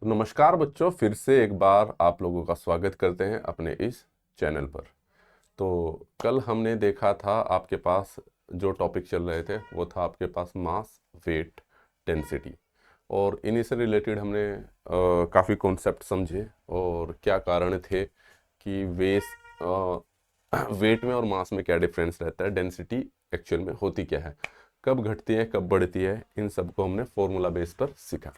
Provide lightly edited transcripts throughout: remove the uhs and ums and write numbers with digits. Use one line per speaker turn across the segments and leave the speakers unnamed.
तो नमस्कार बच्चों, फिर से एक बार आप लोगों का स्वागत करते हैं अपने इस चैनल पर। तो कल हमने देखा था आपके पास जो टॉपिक चल रहे थे वो था आपके पास मास, वेट, डेंसिटी, और इन्हीं से रिलेटेड हमने काफ़ी कॉन्सेप्ट समझे और क्या कारण थे कि वेट में और मास में क्या डिफरेंस रहता है, डेंसिटी एक्चुअल में होती क्या है, कब घटती है कब बढ़ती है, इन सब को हमने फॉर्मूला बेस पर सीखा।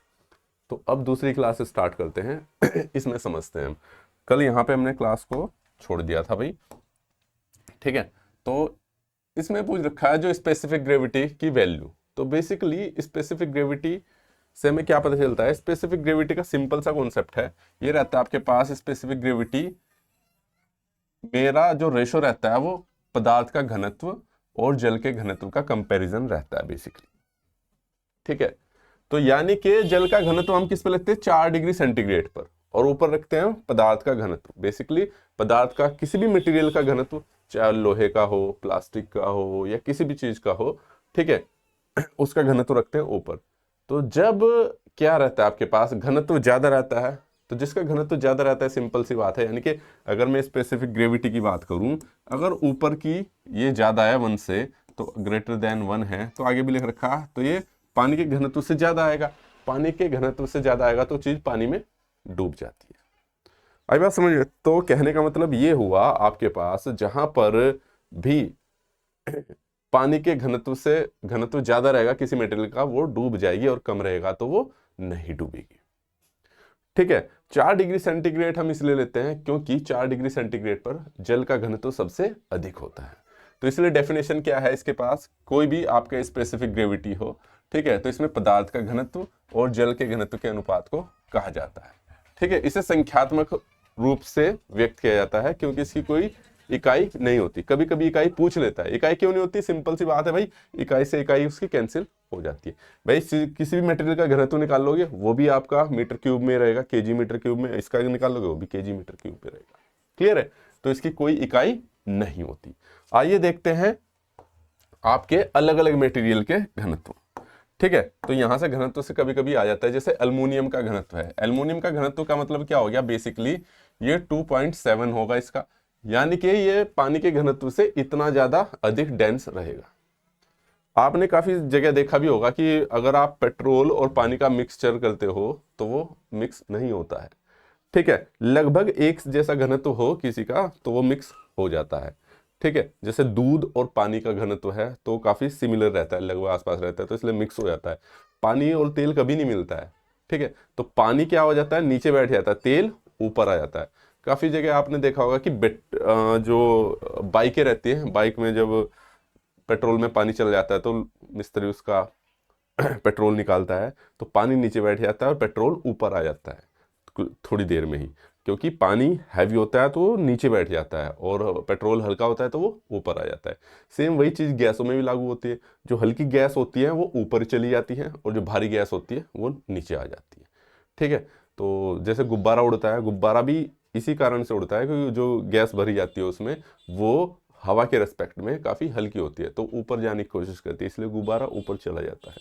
तो अब दूसरी क्लास स्टार्ट करते हैं इसमें समझते हैं हम। कल यहाँ पे हमने क्लास को छोड़ दिया था भाई, ठीक है। तो इसमें पूछ रखा है जो स्पेसिफिक ग्रेविटी की वैल्यू। तो बेसिकली स्पेसिफिक ग्रेविटी से हमें क्या पता चलता है, स्पेसिफिक ग्रेविटी का सिंपल सा कॉन्सेप्ट है, ये रहता है आपके पास स्पेसिफिक ग्रेविटी, मेरा जो रेशो रहता है वो पदार्थ का घनत्व और जल के घनत्व का कंपैरिजन रहता है बेसिकली, ठीक है। तो यानी कि जल का घनत्व हम किस पे लिखते हैं, 4 डिग्री सेंटीग्रेड पर, और ऊपर रखते हैं पदार्थ का घनत्व। बेसिकली पदार्थ का किसी भी मटेरियल का घनत्व, चाहे लोहे का हो, प्लास्टिक का हो, या किसी भी चीज का हो, ठीक है, उसका घनत्व रखते हैं ऊपर। तो जब क्या रहता है आपके पास, घनत्व ज्यादा रहता है, तो जिसका घनत्व ज्यादा रहता है, सिंपल सी बात है, यानी कि अगर मैं स्पेसिफिक ग्रेविटी की बात करूं, अगर ऊपर की ये ज्यादा है 1 से, तो ग्रेटर देन 1 है, तो आगे भी लिख रखा, तो ये पानी के घनत्व से ज्यादा आएगा। पानी के घनत्व से ज्यादा आएगा तो चीज पानी में डूब जाती है। आई बात समझ? तो कहने का मतलब ये हुआ, आपके पास जहां पर भी पानी के घनत्व से घनत्व ज्यादा रहेगा किसी मेटेरियल का, वो डूब जाएगी, और कम रहेगा तो वो नहीं डूबेगी, ठीक है। 4 डिग्री सेंटीग्रेड हम इसलिए लेते हैं क्योंकि 4 डिग्री सेंटीग्रेड पर जल का घनत्व सबसे अधिक होता है। तो इसलिए डेफिनेशन क्या है इसके पास, कोई भी आपका स्पेसिफिक ग्रेविटी हो, ठीक है, तो इसमें पदार्थ का घनत्व और जल के घनत्व के अनुपात को कहा जाता है, ठीक है। इसे संख्यात्मक रूप से व्यक्त किया जाता है क्योंकि इसकी कोई इकाई नहीं होती। कभी कभी इकाई पूछ लेता है, इकाई क्यों नहीं होती, सिंपल सी बात है भाई, इकाई से इकाई उसकी कैंसिल हो जाती है। भाई किसी भी मटेरियल का घनत्व निकाल लोगे वो भी आपका मीटर क्यूब में रहेगा, केजी मीटर क्यूब में, इसका निकाल लोगे वो भी केजी मीटर क्यूब में रहेगा, क्लियर है। तो इसकी कोई इकाई नहीं होती। आइए देखते हैं आपके अलग अलग मटेरियल के घनत्व, ठीक है। तो यहां से घनत्व से कभी कभी आ जाता है, जैसे एल्युमिनियम का घनत्व है। एल्युमिनियम का घनत्व का मतलब क्या हो गया, बेसिकली ये 2.7 होगा इसका, यानी कि ये पानी के घनत्व से इतना ज्यादा अधिक डेंस रहेगा। आपने काफी जगह देखा भी होगा कि अगर आप पेट्रोल और पानी का मिक्सचर करते हो तो वो मिक्स नहीं होता है, ठीक है। लगभग एक जैसा घनत्व हो किसी का तो वो मिक्स हो जाता है, ठीक है। जैसे दूध और पानी का घनत्व है तो काफी सिमिलर रहता है, लगभग आसपास रहता है, तो इसलिए मिक्स हो जाता है। पानी और तेल कभी नहीं मिलता है, ठीक है। तो पानी क्या हो जाता है, नीचे बैठ जाता है, तेल ऊपर आ जाता है। काफी जगह आपने देखा होगा कि जो बाइकें रहती हैं, बाइक में जब पेट्रोल में पानी चल जाता है तो मिस्त्री उसका पेट्रोल निकालता है, तो पानी नीचे बैठ जाता है और पेट्रोल ऊपर आ जाता है थोड़ी देर में ही, क्योंकि पानी हैवी होता है तो वो नीचे बैठ जाता है और पेट्रोल हल्का होता है तो वो ऊपर आ जाता है। सेम वही चीज़ गैसों में भी लागू होती है, जो हल्की गैस होती है वो ऊपर चली जाती है और जो भारी गैस होती है वो नीचे आ जाती है, ठीक है। तो जैसे गुब्बारा उड़ता है, गुब्बारा भी इसी कारण से उड़ता है क्योंकि जो गैस भरी जाती है उसमें वो हवा के रेस्पेक्ट में काफ़ी हल्की होती है, तो ऊपर जाने की कोशिश करती है, इसलिए गुब्बारा ऊपर चला जाता है।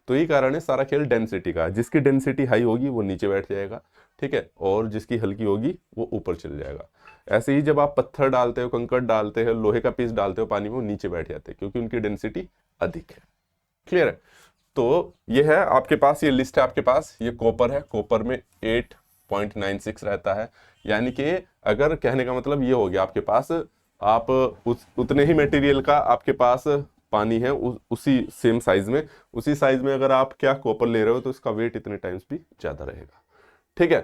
तो ये कारण है, सारा खेल डेंसिटी का। जिसकी डेंसिटी हाई होगी वो नीचे बैठ जाएगा, ठीक है, और जिसकी हल्की होगी वो ऊपर चल जाएगा। ऐसे ही जब आप पत्थर डालते हो, कंकड़ डालते हो, लोहे का पीस डालते हो पानी में, वो नीचे बैठ जाते हैं क्योंकि उनकी डेंसिटी अधिक है, क्लियर है। तो ये है आपके पास, ये लिस्ट है आपके पास, ये कॉपर है, कॉपर में 8.96 रहता है, यानी कि अगर कहने का मतलब ये हो गया आपके पास, आप उतने ही मटेरियल का आपके पास पानी है, उसी सेम साइज में, उसी साइज में अगर आप क्या कॉपर ले रहे हो तो इसका वेट इतने टाइम्स भी ज्यादा रहेगा, ठीक है।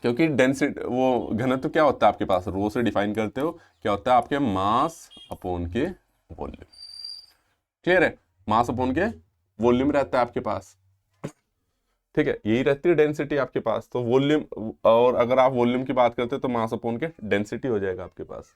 क्योंकि डेंसिटी वो घनत्व क्या होता है आपके पास, रो से डिफाइन करते हो, क्या होता है आपके मास अपॉन के वॉल्यूम, क्लियर है। मास अपॉन के वॉल्यूम रहता है आपके पास, ठीक है, यही रहती है डेंसिटी आपके पास। तो वॉल्यूम, और अगर आप वॉल्यूम की बात करते हो तो मास अपॉन के डेंसिटी हो जाएगा आपके पास,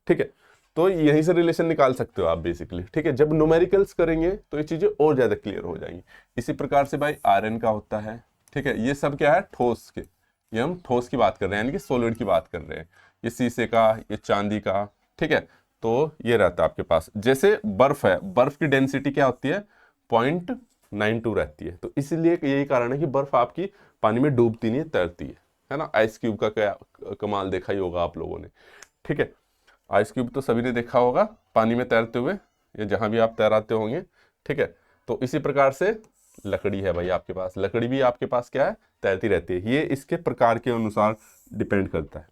ठीक है। तो यहीं से रिलेशन निकाल सकते हो आप बेसिकली, ठीक है। जब न्यूमेरिकल्स करेंगे तो ये चीजें और ज्यादा क्लियर हो जाएंगी। इसी प्रकार से भाई आयरन का होता है, ठीक है। ये सब क्या है, ठोस के, ये हम ठोस की बात कर रहे हैं, यानी कि सॉलिड की बात कर रहे हैं। ये शीशे का, ये चांदी का, ठीक है। तो ये रहता है आपके पास। जैसे बर्फ है, बर्फ की डेंसिटी क्या होती है, 9.2 रहती है। तो इसीलिए यही कारण है कि बर्फ आपकी पानी में डूबती नहीं है, तैरती है ना। आइस क्यूब का क्या कमाल देखा ही होगा आप लोगों ने, ठीक है। आइस क्यूब तो सभी ने देखा होगा पानी में तैरते हुए, या जहां भी आप तैराते होंगे, ठीक है। तो इसी प्रकार से लकड़ी है भाई आपके पास, लकड़ी भी आपके पास क्या है, तैरती रहती है। ये इसके प्रकार के अनुसार डिपेंड करता है।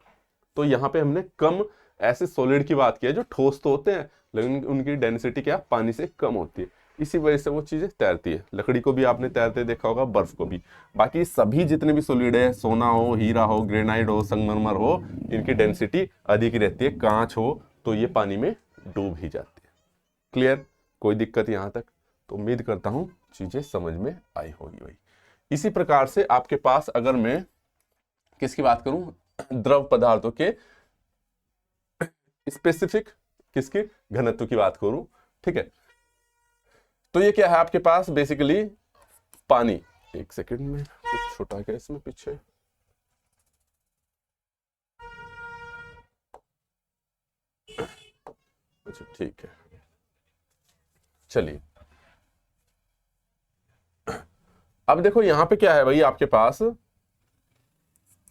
तो यहाँ पे हमने कम ऐसे सॉलिड की बात की है जो ठोस तो होते हैं लेकिन उनकी डेंसिटी क्या पानी से कम होती है, इसी वजह से वो चीजें तैरती है। लकड़ी को भी आपने तैरते देखा होगा, बर्फ को भी। बाकी सभी जितने भी सॉलिड है, सोना हो, हीरा हो, ग्रेनाइट हो, संगमरमर हो, इनकी डेंसिटी अधिक रहती है। कांच हो तो ये पानी में डूब ही जाती है। क्लियर, कोई दिक्कत यहाँ तक? तो उम्मीद करता हूं चीजें समझ में आई होगी भाई। इसी प्रकार से आपके पास अगर मैं किसकी बात करूं, द्रव पदार्थों के स्पेसिफिक किसकी घनत्व की बात करूं, ठीक है। तो ये क्या है आपके पास बेसिकली पानी। एक सेकंड में कुछ छोटा क्या इसमें पीछे, अच्छा ठीक है, चलिए। अब देखो यहां पे क्या है भाई आपके पास,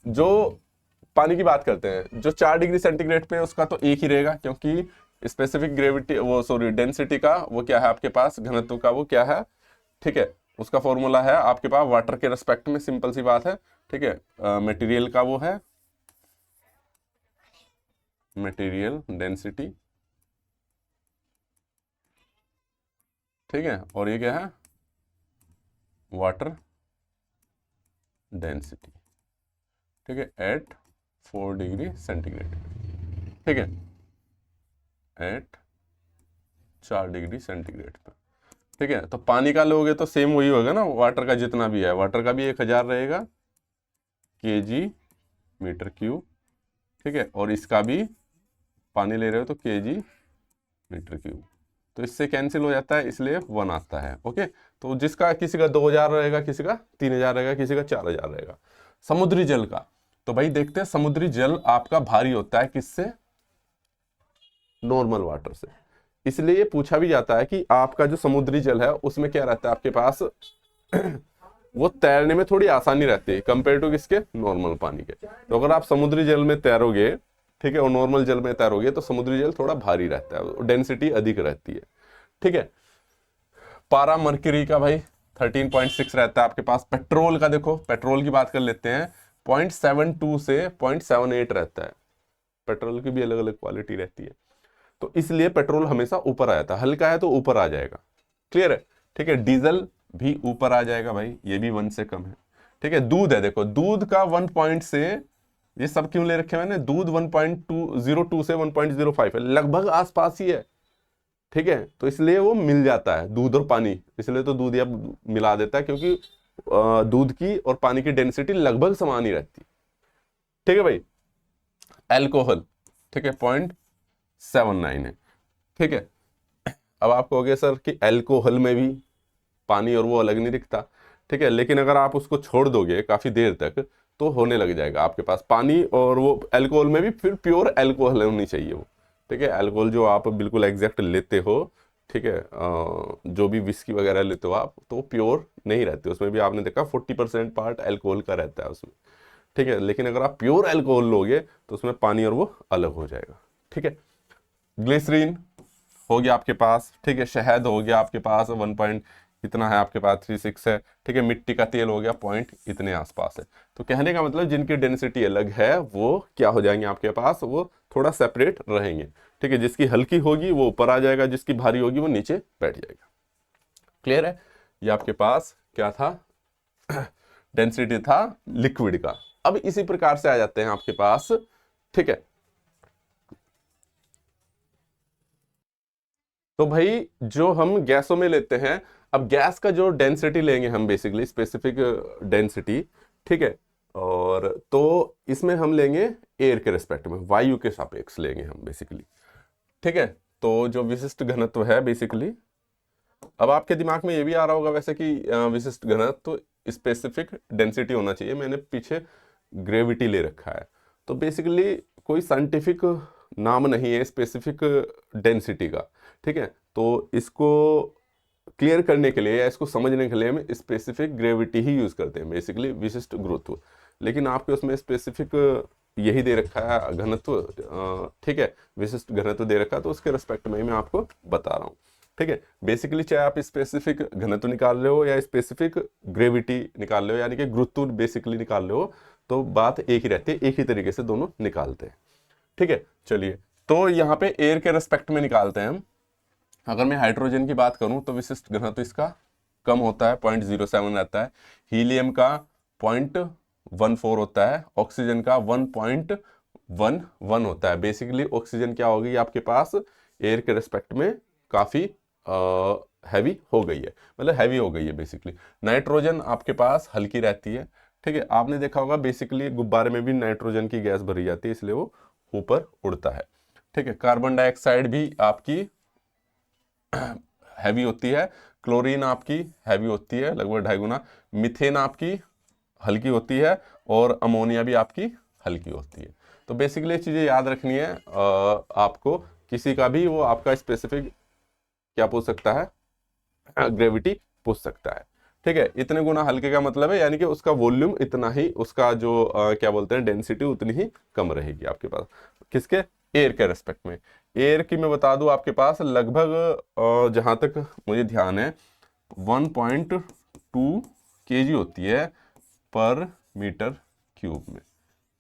जो पानी की बात करते हैं, जो 4 डिग्री सेंटीग्रेड पे उसका तो एक ही रहेगा, क्योंकि स्पेसिफिक ग्रेविटी वो सॉरी डेंसिटी का वो क्या है आपके पास, घनत्व का वो क्या है, ठीक है। उसका फॉर्मूला है आपके पास वाटर के रेस्पेक्ट में, सिंपल सी बात है, ठीक है। मटेरियल का वो है मटेरियल डेंसिटी, ठीक है। और ये क्या है, वाटर डेंसिटी, ठीक है, एट 4 डिग्री सेंटीग्रेड, ठीक है, एट 4 डिग्री सेंटीग्रेड पर, ठीक है। तो पानी का लोगे तो सेम वही होगा ना, वाटर का जितना भी है, वाटर का भी 1000 रहेगा केजी मीटर क्यूब, ठीक है। और इसका भी पानी ले रहे हो तो केजी मीटर क्यूब, तो इससे कैंसिल हो जाता है, इसलिए 1 आता है। ओके, तो जिसका किसी का 2000 रहेगा, किसी का 3000 रहेगा, किसी का 4000 रहेगा। समुद्री जल का तो भाई देखते हैं, समुद्री जल आपका भारी होता है किससे, नॉर्मल वाटर से। इसलिए ये पूछा भी जाता है कि आपका जो समुद्री जल है उसमें क्या रहता है आपके पास वो तैरने में थोड़ी आसानी रहती है कंपेयर टू किसके, नॉर्मल पानी के। तो अगर आप समुद्री जल में तैरोगे, ठीक है, और नॉर्मल जल में तैरोगे तो समुद्री जल थोड़ा भारी रहता है, डेंसिटी अधिक रहती है, ठीक है। पारा मर्क्यूरी का भाई 13.6 रहता है आपके पास। पेट्रोल का देखो, पेट्रोल की बात कर लेते हैं, 0.72 से 0.78 रहता है। पेट्रोल की भी अलग अलग क्वालिटी रहती है, तो इसलिए पेट्रोल हमेशा ऊपर आ जाता है, हल्का है तो ऊपर आ जाएगा, क्लियर है, ठीक है। डीजल भी ऊपर आ जाएगा भाई, ये भी 1 से कम है, ठीक है। दूध है, देखो दूध का 1 पॉइंट से, ये सब क्यों ले रखे मैंने, दूध 1.202 से 1.05 है, लगभग आसपास ही है, ठीक है। तो इसलिए वो मिल जाता है, दूध और पानी, इसलिए तो दूध या मिला देता है, क्योंकि दूध की और पानी की डेंसिटी लगभग समान ही रहती है, ठीक है भाई। एल्कोहल, ठीक है, 0.79 है, ठीक है। अब आप कहोगे सर कि अल्कोहल में भी पानी और वो अलग नहीं दिखता, ठीक है, लेकिन अगर आप उसको छोड़ दोगे काफी देर तक तो होने लग जाएगा आपके पास पानी, और वो अल्कोहल में भी फिर प्योर अल्कोहल होनी चाहिए वो, ठीक है। अल्कोहल जो आप बिल्कुल एग्जैक्ट लेते हो, ठीक है, जो भी विस्की वगैरह लेते हो आप, तो प्योर नहीं रहते, उसमें भी आपने देखा 40% पार्ट अल्कोहल का रहता है उसमें, ठीक है। लेकिन अगर आप प्योर अल्कोहल लोगे तो उसमें पानी और वो अलग हो जाएगा, ठीक है। ग्लिसरीन हो गया आपके पास, ठीक है। शहद हो गया आपके पास 1 पॉइंट इतना है आपके पास, 36 है, ठीक है। मिट्टी का तेल हो गया पॉइंट इतने आसपास है। तो कहने का मतलब जिनकी डेंसिटी अलग है वो क्या हो जाएंगे आपके पास, वो थोड़ा सेपरेट रहेंगे, ठीक है। जिसकी हल्की होगी वो ऊपर आ जाएगा, जिसकी भारी होगी वो नीचे बैठ जाएगा, क्लियर है। ये आपके पास क्या था डेंसिटी था लिक्विड का। अब इसी प्रकार से आ जाते हैं आपके पास, ठीक है। तो भाई जो हम गैसों में लेते हैं, अब गैस का जो डेंसिटी लेंगे हम बेसिकली स्पेसिफिक डेंसिटी, ठीक है। और तो इसमें हम लेंगे एयर के रिस्पेक्ट में, वायु के सापेक्ष लेंगे हम बेसिकली, ठीक है। तो जो विशिष्ट घनत्व है बेसिकली, अब आपके दिमाग में ये भी आ रहा होगा वैसे कि विशिष्ट घनत्व स्पेसिफिक डेंसिटी होना चाहिए, मैंने पीछे ग्रेविटी ले रखा है। तो बेसिकली कोई साइंटिफिक नाम नहीं है स्पेसिफिक डेंसिटी का, ठीक है। तो इसको क्लियर करने के लिए या इसको समझने के लिए हम स्पेसिफिक ग्रेविटी ही यूज करते हैं, बेसिकली विशिष्ट गुरुत्व। लेकिन आपके उसमें स्पेसिफिक यही दे रखा है घनत्व, ठीक है, विशिष्ट घनत्व दे रखा है, तो उसके रिस्पेक्ट में ही मैं आपको बता रहा हूँ। ठीक है, बेसिकली चाहे आप स्पेसिफिक घनत्व निकाल रहे हो या स्पेसिफिक ग्रेविटी निकाल रहे हो, यानी कि गुरुत्व बेसिकली निकाल रहे हो, तो बात एक ही रहती है, एक ही तरीके से दोनों निकालते हैं। ठीक है, चलिए तो यहाँ पे एयर के रेस्पेक्ट में निकालते हैं हम। अगर मैं हाइड्रोजन की बात करूं तो विशिष्ट घनत्व इसका कम होता है, 0.07 रहता है। हीलियम का 0.14 होता है। ऑक्सीजन का 1.11 होता है। बेसिकली ऑक्सीजन क्या होगी आपके पास एयर के रेस्पेक्ट में काफी हैवी हो गई है, मतलब हैवी हो गई है बेसिकली। नाइट्रोजन आपके पास हल्की रहती है। ठीक है, आपने देखा होगा बेसिकली गुब्बारे में भी नाइट्रोजन की गैस भरी जाती है, इसलिए वो ऊपर उड़ता है। ठीक है, कार्बन डाइऑक्साइड भी आपकी हैवी होती है। क्लोरीन आपकी हैवी होती है लगभग 2.5 गुना। मिथेन आपकी हल्की होती है और अमोनिया भी आपकी हल्की होती है। तो बेसिकली ये चीज़ें याद रखनी है आपको। किसी का भी वो आपका स्पेसिफिक क्या पूछ सकता है, ग्रेविटी पूछ सकता है। ठीक है, इतने गुना हल्के का मतलब है यानी कि उसका वॉल्यूम इतना ही, उसका जो क्या बोलते हैं डेंसिटी उतनी ही कम रहेगी आपके पास। किसके, एयर के रेस्पेक्ट में। एयर की मैं बता दूं आपके पास लगभग जहां तक मुझे ध्यान है 1.2 kg होती है पर मीटर क्यूब में,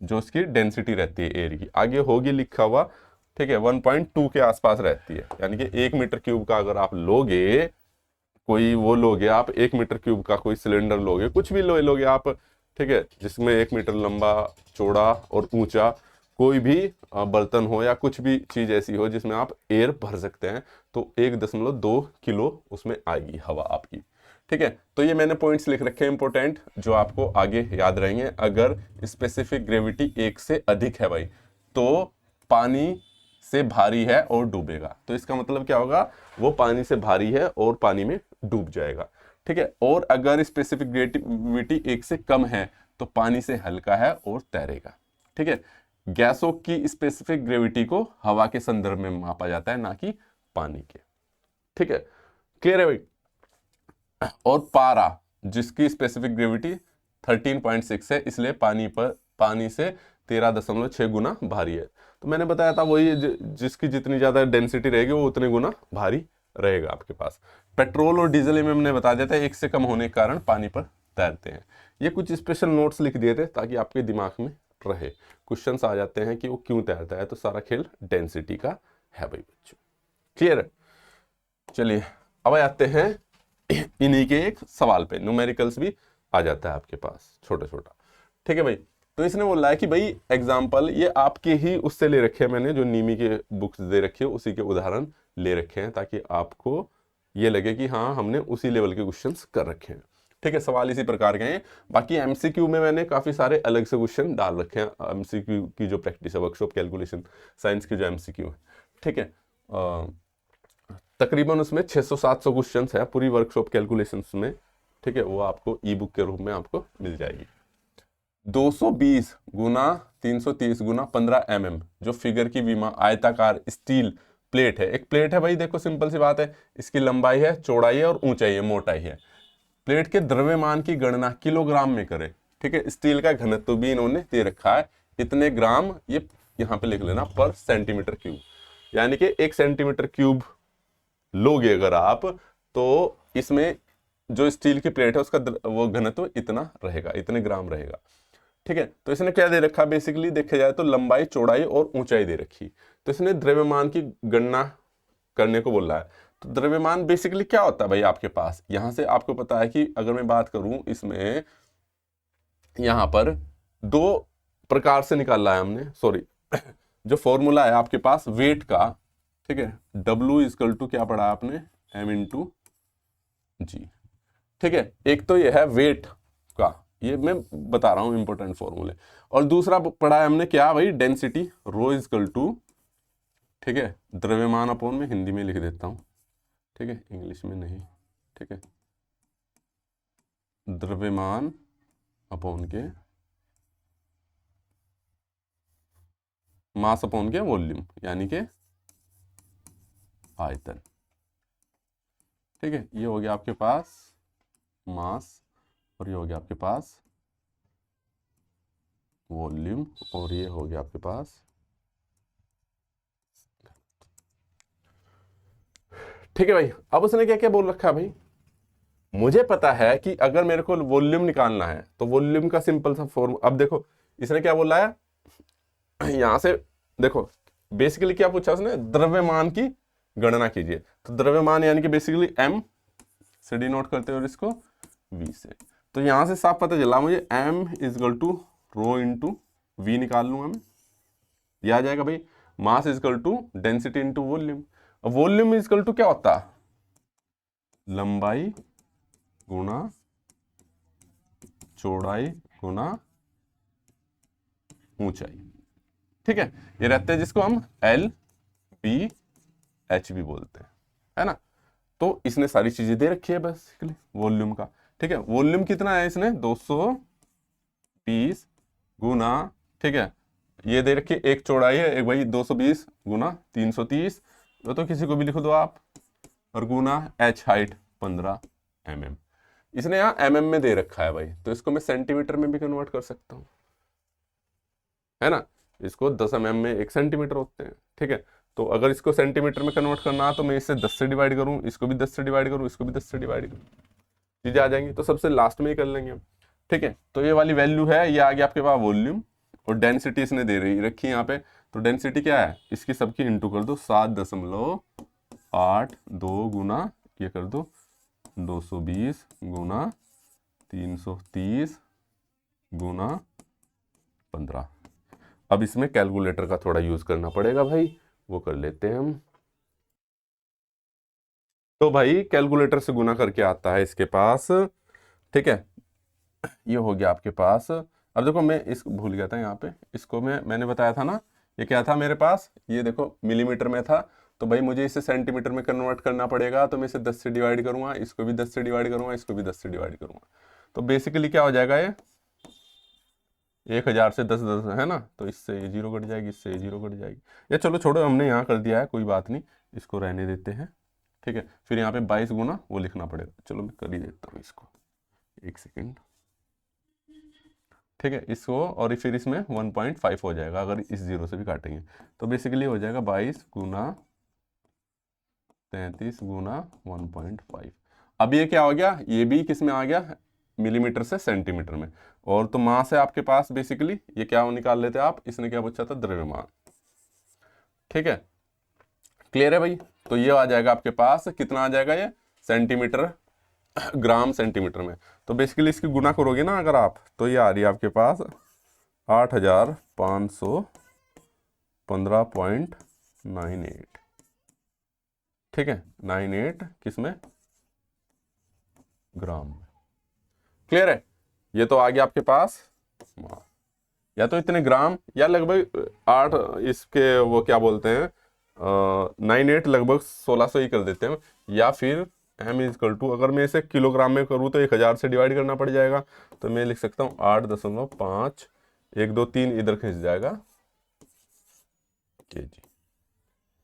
जो उसकी डेंसिटी रहती है एयर की। आगे होगी लिखा हुआ, ठीक है, 1.2 के आसपास रहती है। यानी कि 1 मीटर क्यूब का अगर आप लोगे, कोई वो लोगे आप 1 मीटर क्यूब का कोई सिलेंडर लोगे, कुछ भी लोगे आप, ठीक है, जिसमें 1 मीटर लंबा, चौड़ा और ऊंचा कोई भी बर्तन हो या कुछ भी चीज ऐसी हो जिसमें आप एयर भर सकते हैं, तो 1.2 किलो उसमें आएगी हवा आपकी। ठीक है, तो ये मैंने पॉइंट्स लिख रखे हैं इंपॉर्टेंट, जो आपको आगे याद रहेंगे। अगर स्पेसिफिक ग्रेविटी 1 से अधिक है भाई, तो पानी से भारी है और डूबेगा। तो इसका मतलब क्या होगा, वो पानी से भारी है और पानी में डूब जाएगा। ठीक है, और अगर स्पेसिफिक ग्रेविटी 1 से कम है तो पानी से हल्का है और तैरेगा। ठीक है, गैसों की स्पेसिफिक ग्रेविटी को हवा के संदर्भ में मापा जाता है, ना कि पानी के। ठीक है, क्लियर है भाई। और पारा जिसकी स्पेसिफिक ग्रेविटी 13.6 है, इसलिए पानी से 13.6 गुना भारी है। तो मैंने बताया था वही जिसकी जितनी ज्यादा डेंसिटी रहेगी वो उतने गुना भारी रहेगा आपके पास। पेट्रोल और डीजल में हमने बता दिया था 1 से कम होने के कारण पानी पर तैरते हैं। ये कुछ स्पेशल नोट्स लिख दिए थे ताकि आपके दिमाग में रहे। क्वेश्चंस आ जाते हैं कि वो क्यों तैरता है, तो सारा खेल डेंसिटी का है भाई बच्चों। क्लियर है, चलिए अब आते हैं इन्हीं के एक सवाल पे। न्यूमेरिकल्स भी आ जाता है आपके पास छोटा छोटा। ठीक है भाई, तो इसने बोला है कि भाई एग्जाम्पल ये आपके ही उससे ले रखे हैं, मैंने जो नीमी के बुक्स दे रखे हैं उसी के उदाहरण ले रखे हैं, ताकि आपको ये लगे कि हाँ हमने उसी लेवल के क्वेश्चंस कर रखे हैं। ठीक है, सवाल इसी प्रकार के हैं। बाकी एमसीक्यू में मैंने काफी सारे अलग से क्वेश्चन डाल रखे हैं। एमसीक्यू की जो प्रैक्टिस है, वर्कशॉप कैलकुलेशन साइंस की जो एमसीक्यू है, ठीक है, तकरीबन उसमें 600-700 क्वेश्चन है पूरी वर्कशॉप कैलकुलेशंस में। ठीक है, वो आपको ई बुक के रूप में आपको मिल जाएगी। 220 गुना 330 गुना 15 mm जो फिगर की विमा आयताकार स्टील प्लेट है। एक प्लेट है भाई, देखो सिंपल सी बात है, इसकी लंबाई है, चौड़ाई है और ऊंचाई है, मोटाई है। प्लेट के द्रव्यमान की गणना किलोग्राम में करें। ठीक है, स्टील का घनत्व भी इन्होंने दे रखा है, इतने ग्राम, ये यहाँ पे लिख लेना, पर सेंटीमीटर क्यूब। यानी कि 1 सेंटीमीटर क्यूब लोगे अगर आप, तो इसमें जो स्टील की प्लेट है उसका वो घनत्व इतना रहेगा, इतने ग्राम रहेगा। ठीक है, तो इसने क्या दे रखा, बेसिकली देखा जाए तो लंबाई, चौड़ाई और ऊंचाई दे रखी। तो इसने द्रव्यमान की गणना करने को बोला है। तो द्रव्यमान बेसिकली क्या होता है भाई आपके पास, यहां से आपको पता है कि अगर मैं बात करूं इसमें, यहां पर 2 प्रकार से निकाला है हमने, सॉरी जो फॉर्मूला है आपके पास वेट का, ठीक है, W इजकल टू क्या पढ़ा आपने, M इंटू जी। ठीक है, एक तो ये है वेट का, ये मैं बता रहा हूं इंपॉर्टेंट फॉर्मूले। और दूसरा पढ़ा है हमने क्या भाई, डेंसिटी, रो इजकल टू, ठीक है, द्रव्यमान अपॉन, में हिंदी में लिख देता हूं, ठीक है, इंग्लिश में नहीं। ठीक है, द्रव्यमान अपॉन के मास अपॉन के वॉल्यूम, यानी के आयतन। ठीक है, ये हो गया आपके पास मास और ये हो गया आपके पास वॉल्यूम और ये हो गया आपके पास। ठीक है भाई, अब उसने क्या क्या बोल रखा है भाई, मुझे पता है कि अगर मेरे को वॉल्यूम निकालना है तो वॉल्यूम का सिंपल सा फॉर्म, अब देखो इसने क्या बोला है यहां से, देखो बेसिकली क्या पूछा उसने, द्रव्यमान की गणना कीजिए। तो द्रव्यमान यानी कि बेसिकली m से डिनोट करते हैं और इसको v से। तो यहां से साफ पता चला मुझे m equal to rho into V निकाल लूंगा मैं, यह आ जाएगा भाई। Mass equal to density into volume. अब वॉल्यूम इजकल टू क्या होता है, लंबाई गुना चौड़ाई गुना ऊंचाई। ठीक है, ये रहते हैं जिसको हम एल बी एच भी बोलते हैं, है ना। तो इसने सारी चीजें दे रखी है बेसिकली वॉल्यूम का। ठीक है, वॉल्यूम कितना है इसने 220 गुना, ठीक है ये दे रखी है, एक चौड़ाई है एक भाई 220 गुना 330, तो किसी को भी लिख दो आप, और गुना एच हाइट 15 mm। इसने यहाँ mm में दे रखा है भाई, तो इसको मैं सेंटीमीटर में भी कन्वर्ट कर सकता हूँ, है ना। इसको 10 mm में 1 सेंटीमीटर होते हैं। ठीक है, तो अगर इसको सेंटीमीटर में कन्वर्ट करना है तो मैं इससे 10 से डिवाइड करूँ, इसको भी 10 से डिवाइड करूँ, इसको भी 10 से डिवाइड करूँ, चीजें आ जाएंगी। तो सबसे लास्ट में ही कर लेंगे हम। ठीक है, तो ये वाली वैल्यू है, ये आ गया आपके पास वॉल्यूम, और डेंसिटी इसने दे रखी है यहाँ पे। तो डेंसिटी क्या है, इसकी सबकी इंटू कर दो 7.82 गुना ये कर दो 220 गुना 330 गुना 15। अब इसमें कैलकुलेटर का थोड़ा यूज करना पड़ेगा भाई, वो कर लेते हैं हम। तो भाई कैलकुलेटर से गुना करके आता है इसके पास। ठीक है, ये हो गया आपके पास। अब देखो मैं इस भूल गया था यहाँ पे, इसको मैंने बताया था ना, ये क्या था मेरे पास, ये देखो मिलीमीटर में था, तो भाई मुझे इसे सेंटीमीटर में कन्वर्ट करना पड़ेगा। तो मैं इसे 10 से डिवाइड करूंगा, इसको भी 10 से डिवाइड करूंगा, इसको भी 10 से डिवाइड करूंगा। तो बेसिकली क्या हो जाएगा, ये 1000 से 10 10 है ना, तो इससे ये जीरो कट जाएगी, इससे ये जीरो कट जाएगी। या चलो छोड़ो, हमने यहाँ कर दिया है कोई बात नहीं, इसको रहने देते हैं। ठीक है, फिर यहाँ पे 22 गुना वो लिखना पड़ेगा, चलो मैं कर ही देता हूँ इसको, एक सेकेंड। ठीक है, इसको और फिर इसमें 1.5 हो जाएगा अगर इस जीरो से भी काटेंगे। तो बेसिकली हो जाएगा 22 गुना 33 गुना 1.5। अब ये क्या हो गया, ये भी किस में आ गया, मिलीमीटर से सेंटीमीटर में। और तो मास है आपके पास बेसिकली, ये क्या निकाल लेते आप, इसने क्या पूछा था, द्रव्यमान। ठीक है, क्लियर है भाई। तो ये आ जाएगा आपके पास, कितना आ जाएगा ये, सेंटीमीटर ग्राम सेंटीमीटर में। तो बेसिकली इसकी गुना करोगे ना अगर आप, तो ये आ रही है आपके पास 8515.98। ठीक है, 98 किसमें, ग्राम में। क्लियर है, ये तो आ गया आपके पास, या तो इतने ग्राम या लगभग 8, इसके वो क्या बोलते हैं 98 लगभग 1600 ही कर देते हैं। या फिर m इजकल टू, अगर मैं इसे किलोग्राम में करूँ तो 1000 से डिवाइड करना पड़ जाएगा, तो मैं लिख सकता हूँ 8.5, 1 2 3 इधर खिंच जाएगा kg।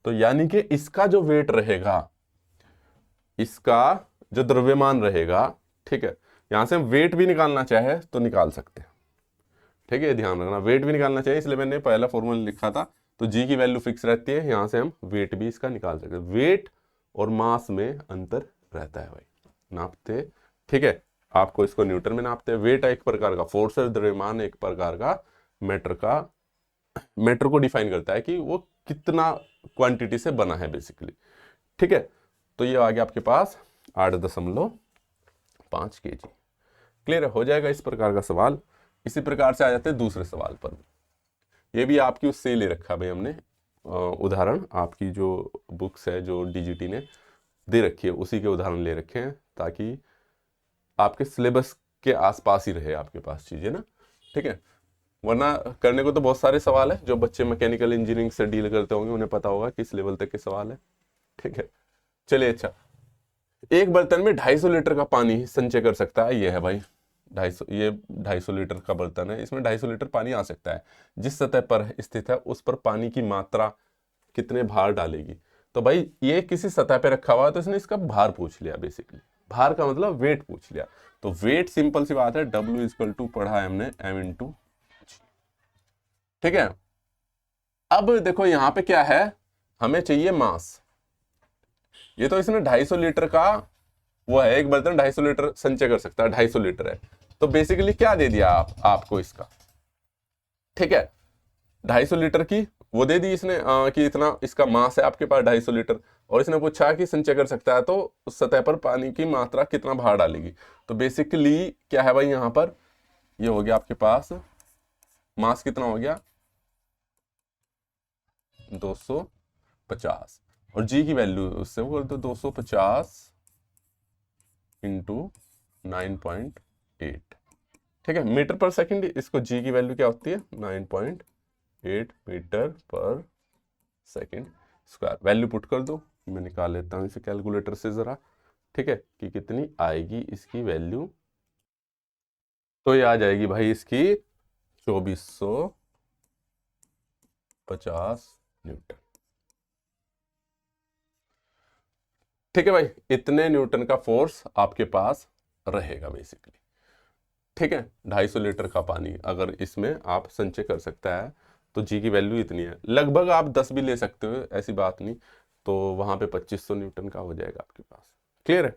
तो यानी कि इसका जो वेट रहेगा, इसका जो द्रव्यमान रहेगा, ठीक है, यहां से हम वेट भी निकालना चाहे तो निकाल सकते हैं। ठीक है, ध्यान रखना, वेट भी निकालना चाहिए, इसलिए मैंने पहला फॉर्मूला लिखा था। तो जी की वैल्यू फिक्स रहती है, यहां से हम वेट भी इसका निकाल सकते हैं। वेट और मास में अंतर रहता है भाई, नापते। ठीक है, आपको इसको न्यूटन में नापते हैं। वेट एक प्रकार का फोर्स है, द्रव्यमान एक प्रकार का मैटर को डिफाइन करता है कि वो कितना क्वांटिटी से बना है बेसिकली। ठीक है, तो ये आ गया आपके पास 8.5 kg। क्लियर हो जाएगा इस प्रकार का सवाल। इसी प्रकार से आ जाते हैं दूसरे सवाल पर। ये भी आपकी उससे ले रखा भाई हमने, उदाहरण आपकी जो बुक्स है जो डीजीटी ने दे रखी है उसी के उदाहरण ले रखे हैं, ताकि आपके सिलेबस के आसपास ही रहे आपके पास चीजें ना। ठीक है, वरना करने को तो बहुत सारे सवाल है, जो बच्चे मैकेनिकल इंजीनियरिंग से डील करते होंगे उन्हें पता होगा किस लेवल तक के सवाल है। ठीक है, चलिए अच्छा, एक बर्तन में 250 लीटर का पानी संचय कर सकता है, ये है भाई 250 लीटर का बर्तन है, इसमें 250 लीटर पानी आ सकता है। जिस सतह पर स्थित है उस पर पानी की मात्रा कितने भार डालेगी। तो भाई ये किसी सतह पे रखा हुआ है तो इसने इसका भार पूछ लिया, बेसिकली भार का मतलब वेट पूछ लिया। तो वेट सिंपल सी बात है, W इक्वल टू पढ़ा है हमने M इंटू, ठीक है। अब देखो यहाँ पे क्या है, हमें चाहिए मास। ये तो इसने 250 लीटर का वो है, एक बर्तन 250 लीटर संचय कर सकता है, 250 लीटर है। तो बेसिकली क्या दे दिया आपको इसका, ठीक है, 250 लीटर की वो दे दी इसने कि इतना इसका मास है आपके पास 250 लीटर, और इसने पूछा कि संचय कर सकता है तो उस सतह पर पानी की मात्रा कितना भार डालेगी। तो बेसिकली क्या है भाई, यहाँ पर ये हो गया आपके पास मास कितना हो गया 250, और जी की वैल्यू उससे वो कर दो 250 इंटू 9.8, ठीक है, मीटर पर सेकंड। इसको जी की वैल्यू क्या होती है 9.8 मीटर पर सेकंड स्क्वायर। वैल्यू पुट कर दो, मैं निकाल लेता हूँ इसे कैलकुलेटर से जरा, ठीक है, कि कितनी आएगी इसकी वैल्यू। तो ये आ जाएगी भाई इसकी 2450 न्यूटन, ठीक है भाई। इतने न्यूटन का फोर्स आपके पास रहेगा बेसिकली, ठीक है। 250 लीटर का पानी अगर इसमें आप संचय कर सकता है तो जी की वैल्यू इतनी है। लगभग आप 10 भी ले सकते हो, ऐसी बात नहीं, तो वहां पे 2500 न्यूटन का हो जाएगा आपके पास। क्लियर है?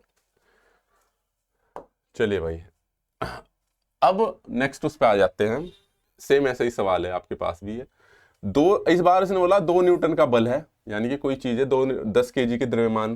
चलिए भाई, अब नेक्स्ट उस पे आ जाते हैं। सेम ऐसा ही सवाल है आपके पास भी है। इस बार इसने बोला 2 न्यूटन का बल है, यानी कि कोई चीज है 10 केजी के द्रव्यमान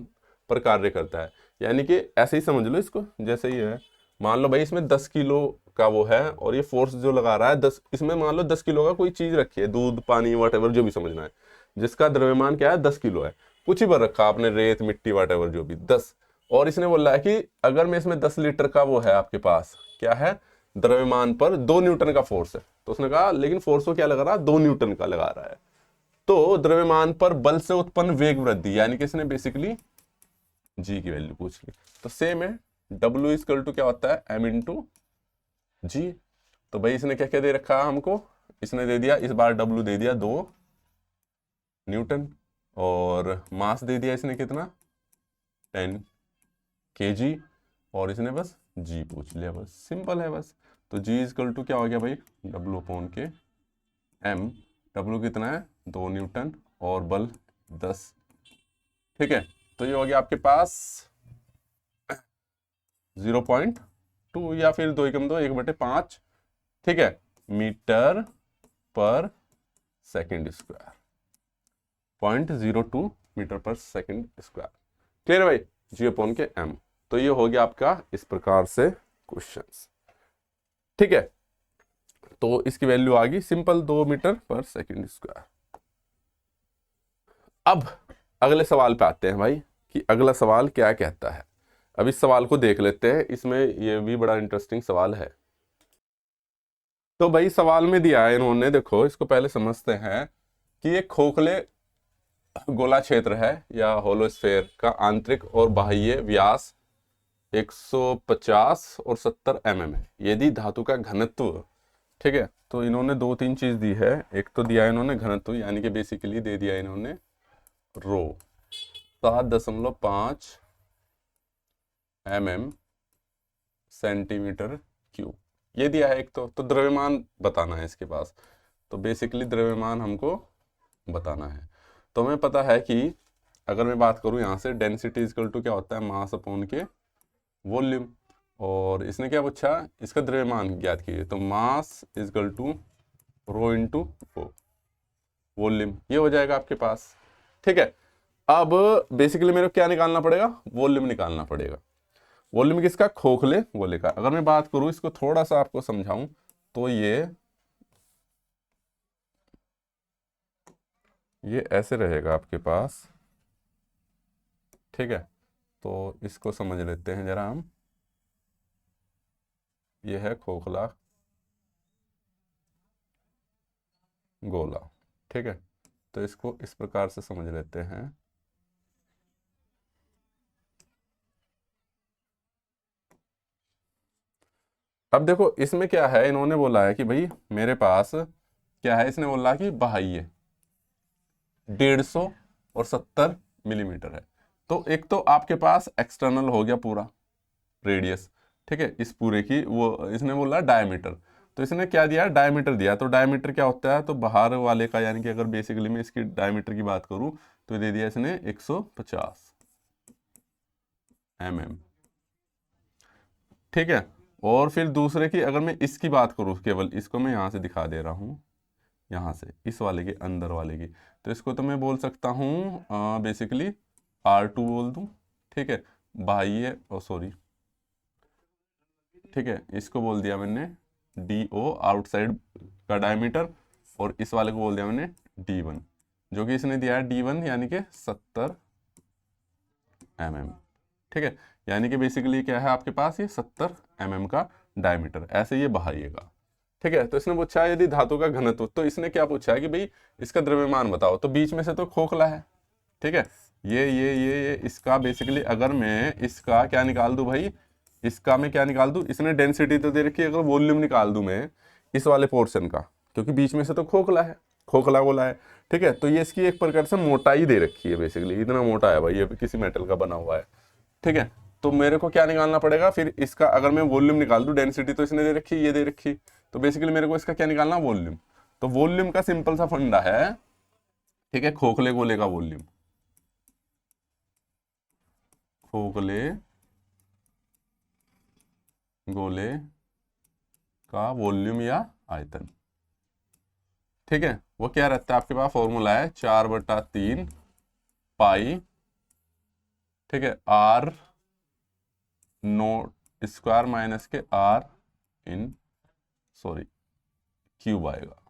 पर कार्य करता है, यानी कि ऐसे ही समझ लो इसको, जैसे ही है मान लो भाई इसमें 10 किलो का वो है, और ये फोर्स जो लगा रहा है 10, इसमें मान लो 10 किलो का कोई चीज रखी है, दूध पानी वट जो भी समझना है, जिसका द्रव्यमान क्या है 10 किलो है। कुछ ही भर रखा आपने, रेत मिट्टी वट जो भी 10, और इसने बोला है कि अगर मैं इसमें 10 लीटर का वो है आपके पास क्या है द्रव्यमान पर 2 न्यूटन का फोर्स है, तो उसने कहा लेकिन फोर्स को क्या लगा रहा है 2 न्यूटन का लगा रहा है, तो द्रव्यमान पर बल से उत्पन्न वेग वृद्धि, यानी कि इसने बेसिकली जी की वैल्यू पूछ ली। तो सेम है, W इक्वल टू क्या होता है M इंटू जी। तो भाई इसने क्या क्या दे रखा है हमको, इसने दे दिया इस बार W दे दिया 2 न्यूटन, और मास दे दिया इसने कितना 10 kg, और इसने बस जी पूछ लिया, बस सिंपल है बस। तो जी इक्वल टू क्या हो गया भाई W अपॉन के M। W कितना है 2 न्यूटन और बल 10, ठीक है। तो ये हो गया आपके पास 0.2 या फिर 2 एकम 2 1/5, ठीक है, मीटर पर सेकंड स्क्वायर, 0.02 मीटर पर सेकंड स्क्वायर। क्लियर है भाई, जी अपॉन के M। तो ये हो गया आपका इस प्रकार से क्वेश्चंस, ठीक है। तो इसकी वैल्यू आ गई सिंपल 2 मीटर पर सेकंड स्क्वायर। अब अगले सवाल पे आते हैं भाई कि अगला सवाल क्या कहता है। अब इस सवाल को देख लेते हैं, इसमें ये भी बड़ा इंटरेस्टिंग सवाल है। तो भाई सवाल में दिया है इन्होंने, देखो इसको पहले समझते हैं कि एक खोखले गोला क्षेत्र है या होलोस्फेयर का आंतरिक और बाह्य व्यास 150 और 70 mm है, यदि धातु का घनत्व, ठीक है। तो इन्होंने 2-3 चीज दी है, एक तो दिया इन्होंने घनत्व, यानी कि बेसिकली दे दिया इन्होंने रो 7.5 mm सेंटीमीटर क्यूब, ये दिया है एक तो द्रव्यमान बताना है इसके पास। तो बेसिकली द्रव्यमान हमको बताना है। तो हमें पता है कि अगर मैं बात करूं यहाँ से डेंसिटी इक्वल टू क्या होता है मास अपॉन के वॉल्यूम, और इसने क्या पूछा इसका द्रव्यमान ज्ञात कीजिए, तो mass equal to rho into volume, ये हो जाएगा आपके पास, ठीक है। अब बेसिकली मेरे को क्या निकालना पड़ेगा, वॉल्यूम निकालना पड़ेगा। वॉल्यूम किसका, खोखले गोले का। अगर मैं बात करूं इसको थोड़ा सा आपको समझाऊं तो ये ऐसे रहेगा आपके पास, ठीक है। तो इसको समझ लेते हैं जरा हम, ये है खोखला गोला, ठीक है। तो इसको इस प्रकार से समझ लेते हैं। अब देखो इसमें क्या है, इन्होंने बोला है कि भाई मेरे पास क्या है, इसने बोला कि बाह्य 150 और 70 मिलीमीटर है। तो एक तो आपके पास एक्सटर्नल हो गया पूरा रेडियस, ठीक है, इस पूरे की, वो इसने बोला डायमीटर, तो इसने क्या दिया, डायमीटर दिया। तो डायमीटर क्या होता है, तो बाहर वाले का, यानी कि अगर बेसिकली मैं इसकी डायमीटर की बात करूं तो दे दिया इसने 150 mm, ठीक है। और फिर दूसरे की अगर मैं इसकी बात करूं, केवल इसको मैं यहां से दिखा दे रहा हूं, यहाँ से इस वाले के अंदर वाले की, तो इसको तो मैं बोल सकता हूँ बेसिकली R2 बोल दूँ, ठीक है, बाह्य, ओ सॉरी, ठीक है, इसको बोल दिया मैंने DO, आउटसाइड का डायमीटर, और इस वाले को बोल दिया मैंने D1, जो कि इसने दिया है D1 यानी कि 70 mm, ठीक है। यानी कि बेसिकली क्या है आपके पास, ये 70 mm का डायमीटर, ऐसे ये बाह्य का, ठीक है। तो इसने पूछा यदि धातु का घनत्व, तो इसने क्या पूछा है कि भाई इसका द्रव्यमान बताओ, तो बीच में से तो खोखला है, ठीक है, ये इसका बेसिकली अगर मैं इसका क्या निकाल दूं भाई, इसका मैं क्या निकाल दूं, इसने डेंसिटी तो दे रखी है, अगर वॉल्यूम निकाल दूं मैं इस वाले पोर्शन का, क्योंकि बीच में से तो खोखला है, खोखला बोला है, ठीक है, तो ये इसकी एक प्रकार से मोटाई दे रखी है, बेसिकली इतना मोटा है भाई, ये किसी मेटल का बना हुआ है, ठीक है। तो मेरे को क्या निकालना पड़ेगा फिर इसका, अगर मैं वॉल्यूम निकाल दूं, डेंसिटी तो इसने दे रखी, ये दे रखी, तो बेसिकली मेरे को इसका क्या निकालना, वॉल्यूम। तो वॉल्यूम का सिंपल सा फंडा है, ठीक है, खोखले गोले का वॉल्यूम, खोखले गोले का वॉल्यूम या आयतन, ठीक है, वो क्या रहता है आपके पास, फॉर्मूला है 4/3 पाई, ठीक है, R नोट स्क्वायर माइनस के R इन, सॉरी, क्यूब आएगा,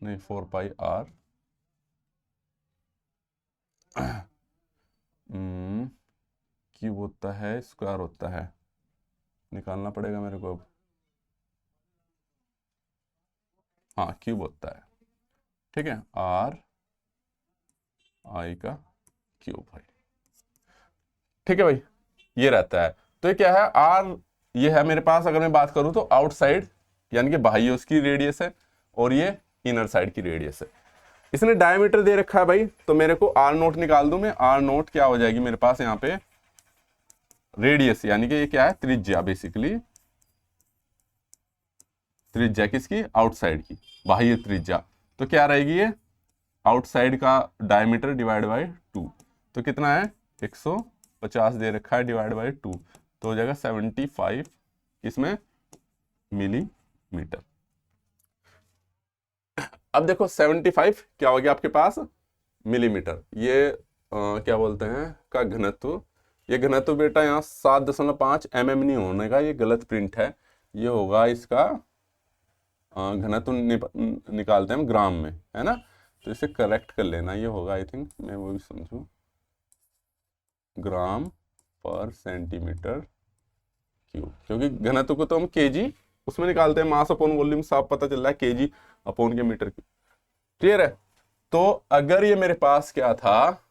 नहीं 4πr क्यूब होता है, स्क्वायर होता है, निकालना पड़ेगा मेरे को अब, हाँ क्यूब होता है, ठीक है, R I का क्यूब भाई, ठीक है भाई, ये रहता है। तो ये क्या है, R ये है मेरे पास, अगर मैं बात करूं तो आउटसाइड यानी कि बाह्य उसकी रेडियस है, और ये इनर साइड की रेडियस है। इसने डायमीटर दे रखा है भाई, तो मेरे को R नोट निकाल दूं मैं, R नोट क्या हो जाएगी मेरे पास यहाँ पे, रेडियस यानी कि ये क्या है, त्रिज्या, बेसिकली त्रिज्या किसकी, आउटसाइड की, बाह्य त्रिज्या, तो क्या रहेगी ये, आउटसाइड का डायमीटर डिवाइड बाय 2, तो कितना है 150 दे रखा है, डिवाइड बाय 2, तो हो जाएगा 75 इसमें मिलीमीटर। अब देखो 75 क्या हो गया आपके पास, मिलीमीटर, ये क्या बोलते हैं का घनत्व, ये घनत्व बेटा यहाँ 7.5 mm नहीं होने का, ये गलत प्रिंट है, ये होगा इसका घनत्व निकालते हैं हम ग्राम में, है ना, तो इसे करेक्ट कर लेना, ये होगा आई थिंक, मैं वो भी समझूं, ग्राम पर सेंटीमीटर क्यूब, क्योंकि घनत्व को तो हम केजी उसमें निकालते हैं, मास अपॉन वॉल्यूम साफ पता चल रहा है, केजी अपॉन के मीटर क्यूब, क्लियर है। तो अगर ये मेरे पास क्या था,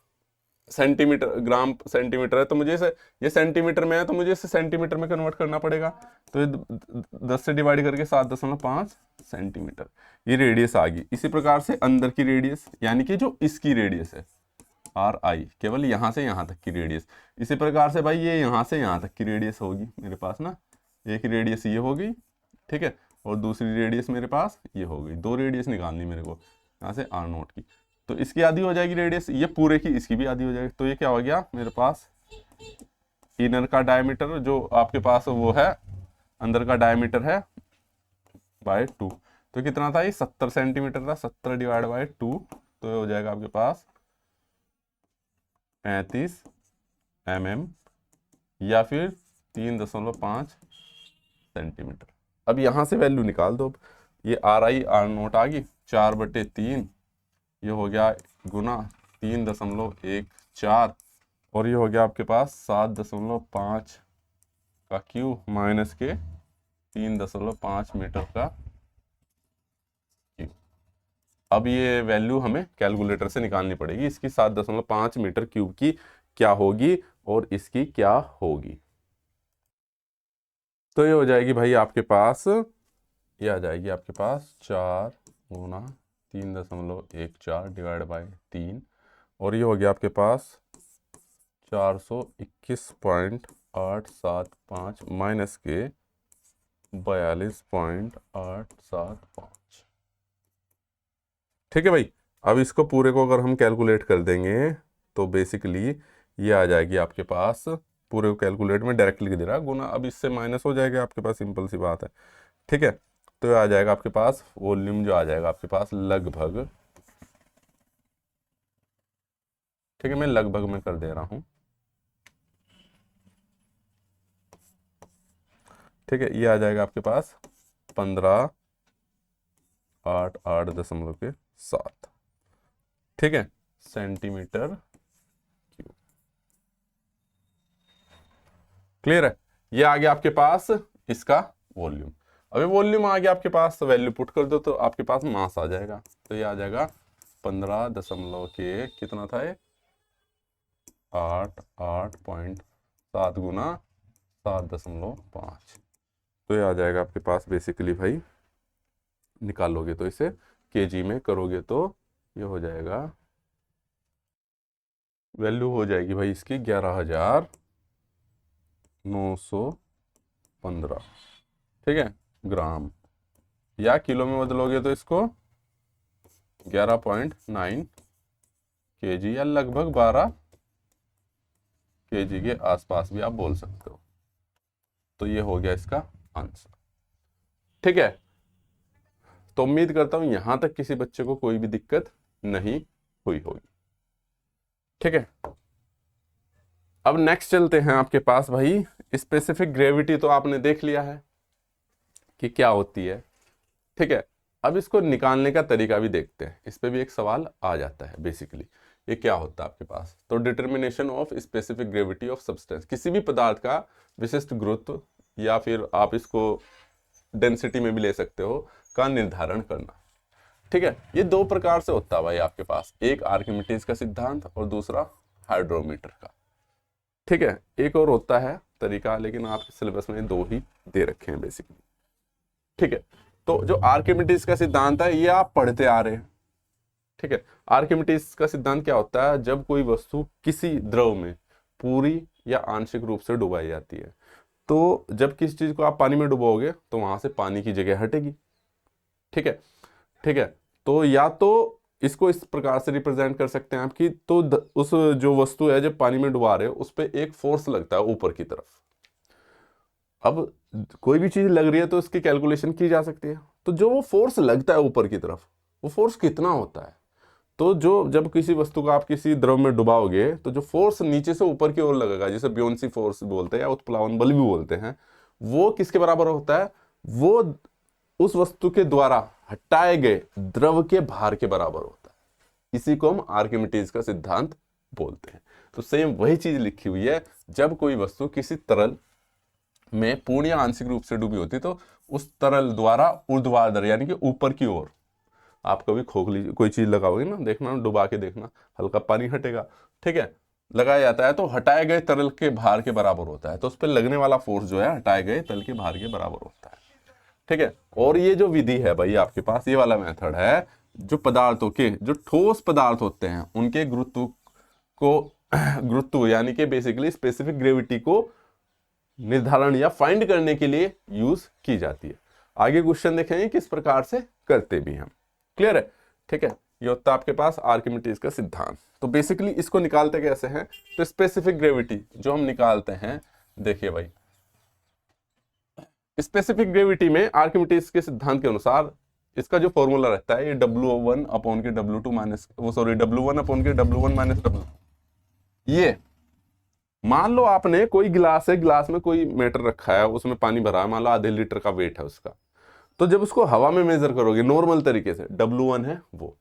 सेंटीमीटर, ग्राम सेंटीमीटर है, तो मुझे इसे, ये सेंटीमीटर में है तो मुझे इसे सेंटीमीटर में कन्वर्ट करना पड़ेगा, तो ये 10 से डिवाइड करके 7.5 सेंटीमीटर, ये रेडियस आ गई। इसी प्रकार से अंदर की रेडियस यानी कि जो इसकी रेडियस है RI, केवल यहाँ से यहाँ तक की रेडियस, इसी प्रकार से भाई ये यहाँ से यहाँ तक की रेडियस होगी मेरे पास ना, एक रेडियस ये हो गई, ठीक है, और दूसरी रेडियस मेरे पास ये हो गई, दो रेडियस निकालनी मेरे को यहाँ से R नोट की, तो इसकी आधी हो जाएगी रेडियस, ये पूरे की इसकी भी आधी हो जाएगी, तो ये क्या हो गया मेरे पास, इनर का डायमीटर जो आपके पास वो है, अंदर का डायमीटर है बाय 2, तो कितना था ये 70 सेंटीमीटर था, 70 डिवाइड बाय 2, तो ये हो जाएगा आपके पास 35 mm या फिर 3.5 सेंटीमीटर। अब यहाँ से वैल्यू निकाल दो, ये RI R नोट आ गई 4/3, ये हो गया गुना 3.14, और ये हो गया आपके पास 7.5 का क्यूब माइनस के 3.5 मीटर का क्यूब। अब ये वैल्यू हमें कैलकुलेटर से निकालनी पड़ेगी, इसकी 7.5 मीटर क्यूब की क्या होगी और इसकी क्या होगी, तो ये हो जाएगी भाई आपके पास, ये आ जाएगी आपके पास 4 गुना 3.14 डिवाइड बाय 3, और ये हो गया आपके पास 421.875 माइनस के 42.875। ठीक है भाई। अब इसको पूरे को अगर हम कैलकुलेट कर देंगे तो बेसिकली ये आ जाएगी आपके पास, पूरे को कैलकुलेट में डायरेक्टली लिख दे रहा है गुना, अब इससे माइनस हो जाएगा आपके पास, सिंपल सी बात है। ठीक है, तो ये आ जाएगा आपके पास वॉल्यूम, जो आ जाएगा आपके पास लगभग, ठीक है मैं लगभग में कर दे रहा हूं। ठीक है, ये आ जाएगा आपके पास 15,887। ठीक है, सेंटीमीटर क्यूब। क्लियर है, ये आ गया आपके पास इसका वॉल्यूम। अब ये वॉल्यूम आ गया आपके पास, तो वैल्यू पुट कर दो तो आपके पास मास आ जाएगा। तो ये आ जाएगा 15 दशमलव के कितना था ये 8.7 गुना 7.5। तो ये आ जाएगा आपके पास बेसिकली भाई, निकालोगे तो इसे केजी में करोगे तो ये हो जाएगा, वैल्यू हो जाएगी भाई इसकी 11,915। ठीक है, ग्राम, या किलो में बदलोगे तो इसको 11.9 केजी या लगभग 12 केजी के आसपास भी आप बोल सकते हो। तो ये हो गया इसका आंसर। ठीक है, तो उम्मीद करता हूं यहां तक किसी बच्चे को कोई भी दिक्कत नहीं हुई होगी। ठीक है, अब नेक्स्ट चलते हैं आपके पास भाई, स्पेसिफिक ग्रेविटी तो आपने देख लिया है कि क्या होती है। ठीक है, अब इसको निकालने का तरीका भी देखते हैं, इस पे भी एक सवाल आ जाता है बेसिकली। ये क्या होता है आपके पास, तो determination of specific gravity of substance, किसी भी पदार्थ का विशिष्ट गुरुत्व, या फिर आप इसको डेंसिटी में भी ले सकते हो, का निर्धारण करना। ठीक है, ये दो प्रकार से होता है भाई आपके पास, एक आर्किमिडीज का सिद्धांत और दूसरा हाइड्रोमीटर का। ठीक है, एक और होता है तरीका, लेकिन आपके सिलेबस में दो ही दे रखे हैं बेसिकली। ठीक है, तो जो आर्किमिडीज का सिद्धांत है ये आप पढ़ते आ रहे हैं। ठीक है, आर्किमिडीज का सिद्धांत क्या होता है, जब कोई वस्तु किसी द्रव में पूरी या आंशिक रूप से डुबाई जाती है, तो जब किसी चीज को आप पानी में डुबोगे तो वहां से पानी की जगह हटेगी। ठीक है, ठीक है, तो या तो इसको इस प्रकार से रिप्रेजेंट कर सकते हैं आप कि तो उस जो वस्तु है जब पानी में डुबा रहे हो उस पर एक फोर्स लगता है ऊपर की तरफ। अब कोई भी चीज लग रही है तो इसकी कैलकुलेशन की जा सकती है, तो जो वो फोर्स लगता है ऊपर की तरफ, वो फोर्स कितना होता है, तो जो जब किसी वस्तु को आप किसी द्रव में डुबाओगे तो जो फोर्स नीचे से ऊपर की ओर लगेगा, जिसे ब्योंसी फोर्स बोलते हैं या उत्प्लावन बल भी बोलते हैं, वो किसके बराबर होता है, वो उस वस्तु के द्वारा हटाए गए द्रव के भार के बराबर होता है। इसी को हम आर्किमिडीज का सिद्धांत बोलते हैं। तो सेम वही चीज लिखी हुई है, जब कोई वस्तु किसी तरल में पूर्ण या आंशिक रूप से डूबी होती तो उस तरल द्वारा ऊर्ध्वाधर यानी कि ऊपर की ओर, आप कभी खोखली कोई चीज लगाओगे ना, देखना डुबा के देखना, हल्का पानी हटेगा। ठीक है, लगाया जाता है तो हटाए गए तरल के भार के बराबर होता है, तो उस पर लगने वाला फोर्स जो है हटाए गए तल के भार के बराबर होता है। ठीक है, और ये जो विधि है भाई आपके पास, ये वाला मेथड है जो पदार्थों के, जो ठोस पदार्थ होते हैं उनके गुरुत्व को गुरुत्व यानी कि बेसिकली स्पेसिफिक ग्रेविटी को निर्धारण या फाइंड करने के लिए यूज की जाती है। आगे क्वेश्चन देखेंगे किस प्रकार से करते भी हम। क्लियर है, ठीक है, ये होता है आपके पास आर्किमिडीज का सिद्धांत। तो बेसिकली इसको निकालते कैसे हैं, तो स्पेसिफिक ग्रेविटी जो हम निकालते हैं, देखिए भाई स्पेसिफिक ग्रेविटी में आर्किमिडीज के सिद्धांत के अनुसार इसका जो फॉर्मूला रहता है, ये W1 अपॉन के W2 माइनस W1 अपॉन के W1 माइनस W। ये मान लो आपने कोई गिलास है, गिलास में कोई मैटर रखा है, उसमें पानी भरा है, मान लो आधे लीटर का वेट है उसका, तो जब उसको हवा में मेजर करोगे नॉर्मल तरीके से, W1 है वो,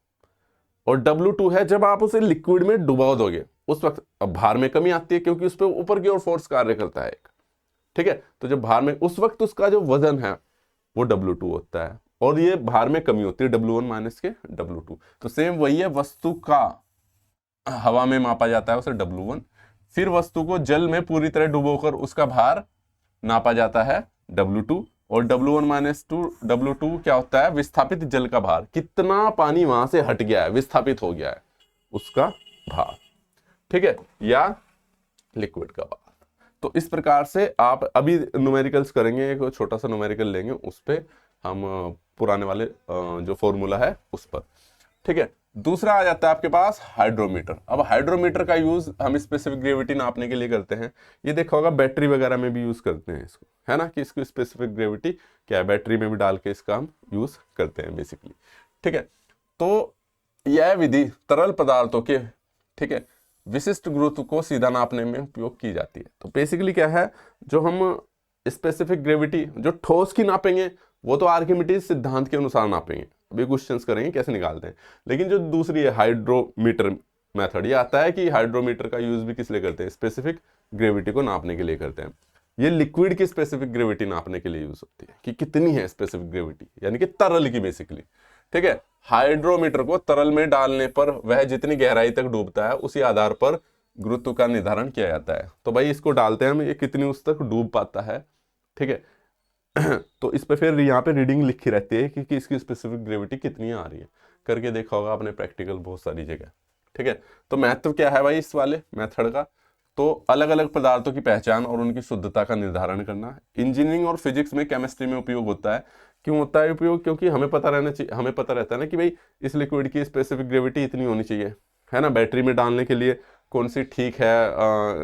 और W2 है जब आप उसे लिक्विड में डुबा दोगे, उस वक्त अब भार में कमी आती है क्योंकि उस पर ऊपर की ओर फोर्स कार्य करता है एक। ठीक है, तो जब भार में उस वक्त उसका जो वजन है वो W2 होता है, और ये भार में कमी होती है W1 माइनस के W2। तो सेम वही है, वस्तु का हवा में मापा जाता है उसे W1, फिर वस्तु को जल में पूरी तरह डुबोकर उसका भार नापा जाता है W2, और W1 माइनस W2 क्या होता है, विस्थापित जल का भार, कितना पानी वहां से हट गया है, विस्थापित हो गया है, उसका भार, ठीक है, या लिक्विड का भार। तो इस प्रकार से आप अभी न्यूमेरिकल्स करेंगे, एक छोटा सा न्यूमेरिकल लेंगे, उस पे हम पुराने वाले जो फॉर्मूला है उस पर, ठीक है। दूसरा आ जाता है आपके पास हाइड्रोमीटर। अब हाइड्रोमीटर का यूज हम स्पेसिफिक ग्रेविटी नापने के लिए करते हैं। ये देखा होगा बैटरी वगैरह में भी यूज करते हैं इसको, है ना, कि इसको स्पेसिफिक ग्रेविटी क्या है, बैटरी में भी डाल के इसका हम यूज करते हैं बेसिकली, ठीक है। तो यह विधि तरल पदार्थों के, ठीक है, विशिष्ट गुरुत्व को सीधा नापने में उपयोग की जाती है। तो बेसिकली क्या है, जो हम स्पेसिफिक ग्रेविटी जो ठोस की नापेंगे वो तो आर्किमिडीज सिद्धांत के अनुसार नापेंगे, अभी क्वेश्चंस करेंगे कैसे निकालते हैं। लेकिन जो दूसरी है हाइड्रोमीटर मेथड, ये आता है कि हाइड्रोमीटर का यूज भी किस लिए करते हैं, स्पेसिफिक ग्रेविटी को नापने के लिए करते हैं। ये लिक्विड की स्पेसिफिक ग्रेविटी नापने के लिए यूज होती है कि कितनी है स्पेसिफिक ग्रेविटी, यानी कि तरल की बेसिकली, ठीक है। हाइड्रोमीटर को तरल में डालने पर वह जितनी गहराई तक डूबता है उसी आधार पर गुरुत्व का निर्धारण किया जाता है। तो भाई इसको डालते हैं हम, ये कितनी उस तक डूब पाता है, ठीक है। तो इस पे फिर यहाँ पे रीडिंग लिखी रहती है कि इसकी स्पेसिफिक ग्रेविटी कितनी आ रही है, करके देखा होगा आपने प्रैक्टिकल बहुत सारी जगह, ठीक है। तो महत्व क्या है भाई इस वाले मेथड का, तो अलग अलग पदार्थों की पहचान और उनकी शुद्धता का निर्धारण करना। इंजीनियरिंग और फिजिक्स में, केमिस्ट्री में उपयोग होता है। क्यों होता है उपयोग, क्योंकि हमें पता रहना चाहिए, हमें पता रहता है ना कि भाई इस लिक्विड की स्पेसिफिक ग्रेविटी इतनी होनी चाहिए, है ना। बैटरी में डालने के लिए कौन सी ठीक है,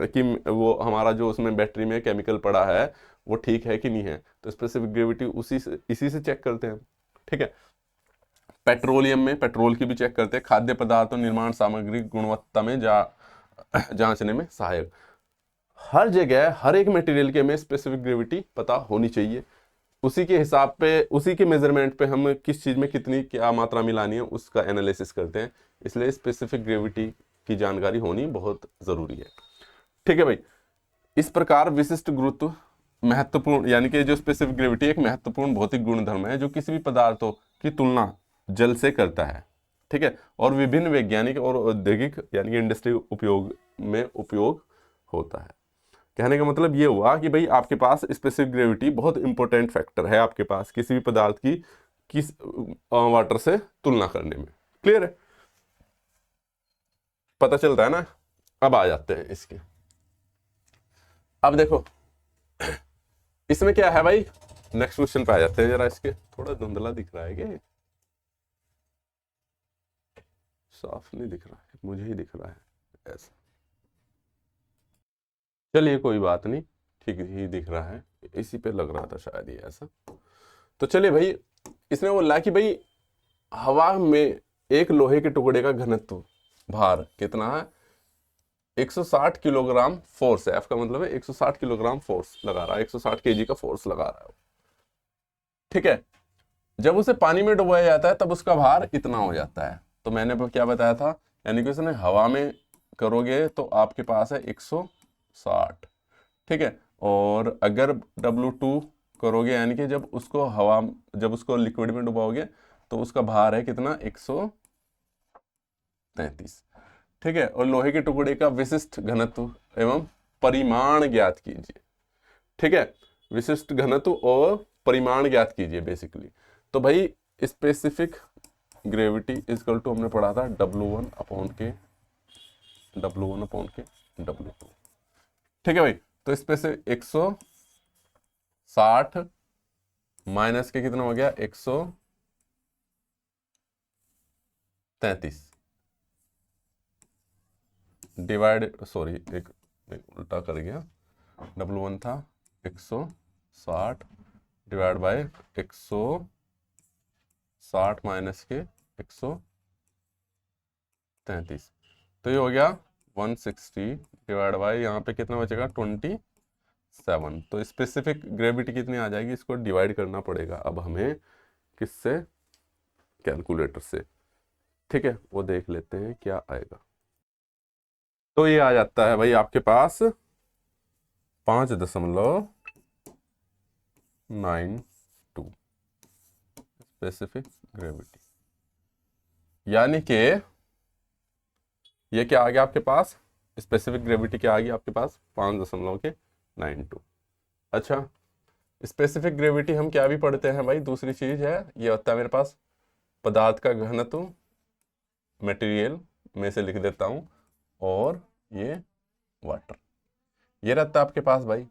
कि वो हमारा जो उसमें बैटरी में केमिकल पड़ा है वो ठीक है कि नहीं है, तो स्पेसिफिक ग्रेविटी इसी से चेक करते हैं, ठीक है। पेट्रोलियम में पेट्रोल की भी चेक करते हैं। खाद्य पदार्थों, निर्माण सामग्री गुणवत्ता में जांचने में सहायक। हर जगह हर एक मटेरियल के में स्पेसिफिक ग्रेविटी पता होनी चाहिए, उसी के हिसाब पे, उसी के मेजरमेंट पे हम किस चीज में कितनी क्या मात्रा मिलानी है उसका एनालिसिस करते हैं। इसलिए स्पेसिफिक ग्रेविटी की जानकारी होनी बहुत जरूरी है, ठीक है भाई। इस प्रकार विशिष्ट गुरुत्व महत्वपूर्ण, यानी कि जो स्पेसिफिक ग्रेविटी एक महत्वपूर्ण भौतिक गुणधर्म है जो किसी भी पदार्थों की तुलना जल से करता है, ठीक है, और विभिन्न वैज्ञानिक और औद्योगिक यानी कि इंडस्ट्री उपयोग में उपयोग होता है। कहने का मतलब ये हुआ कि भाई आपके पास स्पेसिफिक ग्रेविटी बहुत इंपॉर्टेंट फैक्टर है आपके पास किसी भी पदार्थ की किस वाटर से तुलना करने में। क्लियर है, पता चलता है ना। अब आ जाते हैं इसके, अब देखो इसमें क्या है भाई, नेक्स्ट क्वेश्चन पे आ जाते हैं। जरा इसके थोड़ा धुंधला दिख रहा है क्या, साफ नहीं दिख रहा है, मुझे ही दिख रहा है ऐसा। चलिए कोई बात नहीं, ठीक ही दिख रहा है, इसी पे लग रहा था शायद ये ऐसा। तो चलिए भाई, इसने बोला कि भाई हवा में एक लोहे के टुकड़े का घनत्व भार कितना है, 160 किलोग्राम फोर्स है। एफ का मतलब है 160 किलोग्राम फोर्स लगा रहा है, 160 केजी का फोर्स लगा रहा है, ठीक है। जब उसे पानी में डुबाया जाता है तब उसका भार इतना हो जाता है। तो मैंने क्या बताया था, यानी कि उसने हवा में करोगे तो आपके पास है 160, ठीक है। और अगर W2 करोगे, यानी कि जब उसको लिक्विड में डुबाओगे तो उसका भार है कितना, 133, ठीक है। और लोहे के टुकड़े का विशिष्ट घनत्व एवं परिमाण ज्ञात कीजिए, ठीक है। विशिष्ट घनत्व और परिमाण ज्ञात कीजिए बेसिकली। तो भाई स्पेसिफिक ग्रेविटी इजकल टू हमने पढ़ा था W1/K W2, ठीक है भाई। तो इस पे से 160 माइनस के कितना हो गया, 133 डिवाइड, सॉरी एक उल्टा कर गया, W1 था 160 डिवाइड बाय 160 माइनस के 133, तो ये हो गया 160 डिवाइड बाय यहाँ पे कितना बचेगा 27। तो स्पेसिफिक ग्रेविटी कितनी आ जाएगी, इसको डिवाइड करना पड़ेगा अब हमें, किससे, कैलकुलेटर से, ठीक है। वो देख लेते हैं क्या आएगा। तो ये आ जाता है भाई आपके पास 5.92 स्पेसिफिक ग्रेविटी, यानी कि ये क्या आ गया आपके पास, स्पेसिफिक ग्रेविटी क्या आ गई आपके पास 5.92। अच्छा, स्पेसिफिक ग्रेविटी हम क्या भी पढ़ते हैं भाई, दूसरी चीज है ये होता है मेरे पास पदार्थ का घनत्व, मटेरियल में से लिख देता हूं, और ये वाटर, ये रहता है आपके पास भाई।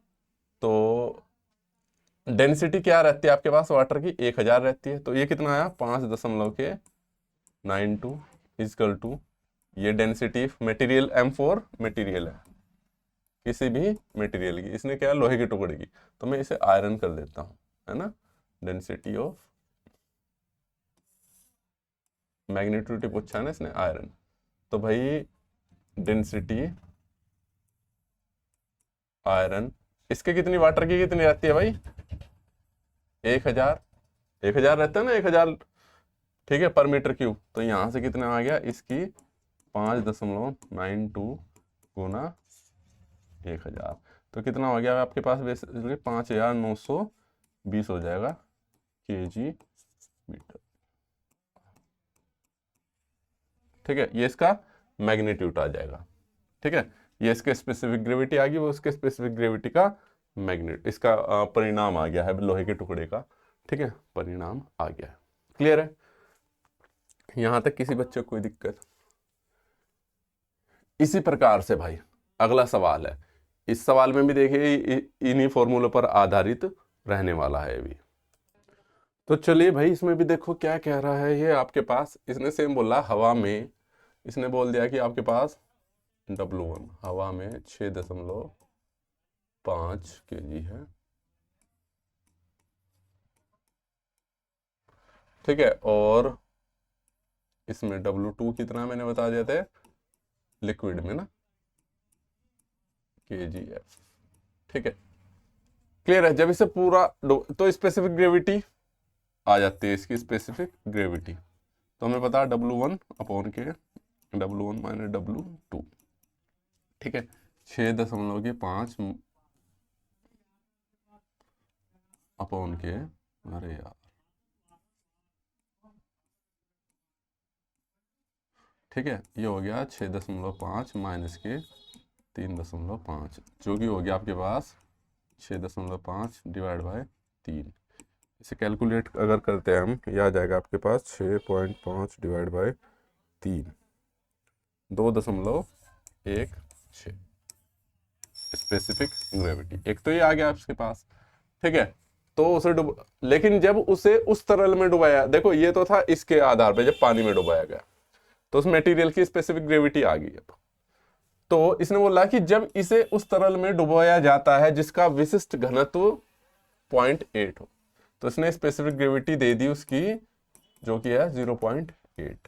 तो डेंसिटी क्या रहती है आपके पास वाटर की, 1000 रहती है। तो ये कितना आया, 5.92 इजकल टू, ये डेंसिटी मटेरियल M4 मटेरियल है किसी भी मटेरियल की, इसने क्या लोहे के टुकड़े की, तो मैं इसे आयरन कर देता हूं, है ना। डेंसिटी ऑफ, मैग्नेटिविटी पूछा है ना इसने, आयरन। तो भाई डेंसिटी आयरन, इसके कितनी, वाटर की कितनी रहती है भाई, 1000, 1000 रहता है ना, 1000, ठीक है, पर मीटर क्यूब। तो यहां से कितना आ गया, इसकी 5.92 गुना 1000, तो कितना हो गया आपके पास, बेसिकली 5920 हो जाएगा kg मीटर। ठीक है, ये इसका मैग्नीट्यूड आ जाएगा। ठीक है, ये इसके स्पेसिफिक ग्रेविटी आ गई, वो उसके स्पेसिफिक ग्रेविटी का मैग्नेट, इसका परिणाम आ गया है लोहे के टुकड़े का। ठीक है, परिणाम आ गया है। क्लियर है, यहां तक किसी बच्चे को कोई दिक्कत? इसी प्रकार से भाई अगला सवाल है, इस सवाल में भी देखिए इन्हीं फॉर्मूलों पर आधारित रहने वाला है भी। तो चलिए भाई, इसमें भी देखो क्या कह रहा है ये आपके पास, इसने सेम बोला हवा में, इसने बोल दिया कि आपके पास W1 हवा में 6.5 kg है। ठीक है, और इसमें W2 कितना मैंने बता दिया था लिक्विड में ना, kgf। ठीक है, क्लियर है। जब इसे पूरा तो स्पेसिफिक ग्रेविटी आ जाती है, इसकी स्पेसिफिक ग्रेविटी तो हमें पता है W1 अपॉन के W1 माइनस W2। ठीक है, 6.5 अपॉन के, अरे यार, ठीक है, ये हो गया 6.5 माइनस के 3.5, जो कि हो गया आपके पास 6.5 डिवाइड बाय 3। इसे कैलकुलेट अगर करते हैं हम, यह आ जाएगा आपके पास 6.5 डिवाइड बाय 3, 2.16 स्पेसिफिक ग्रेविटी। एक तो ये आ गया आपके पास। ठीक है, तो उसे लेकिन जब उसे उस तरल में डुबाया, देखो ये तो था इसके आधार पे, जब पानी में डुबाया गया तो उस मटेरियल की स्पेसिफिक ग्रेविटी आ गई। अब तो इसने बोला कि जब इसे उस तरल में डुबाया जाता है जिसका विशिष्ट घनत्व 0.8 हो, तो इसने स्पेसिफिक ग्रेविटी दे दी उसकी, जो कि है 0.8।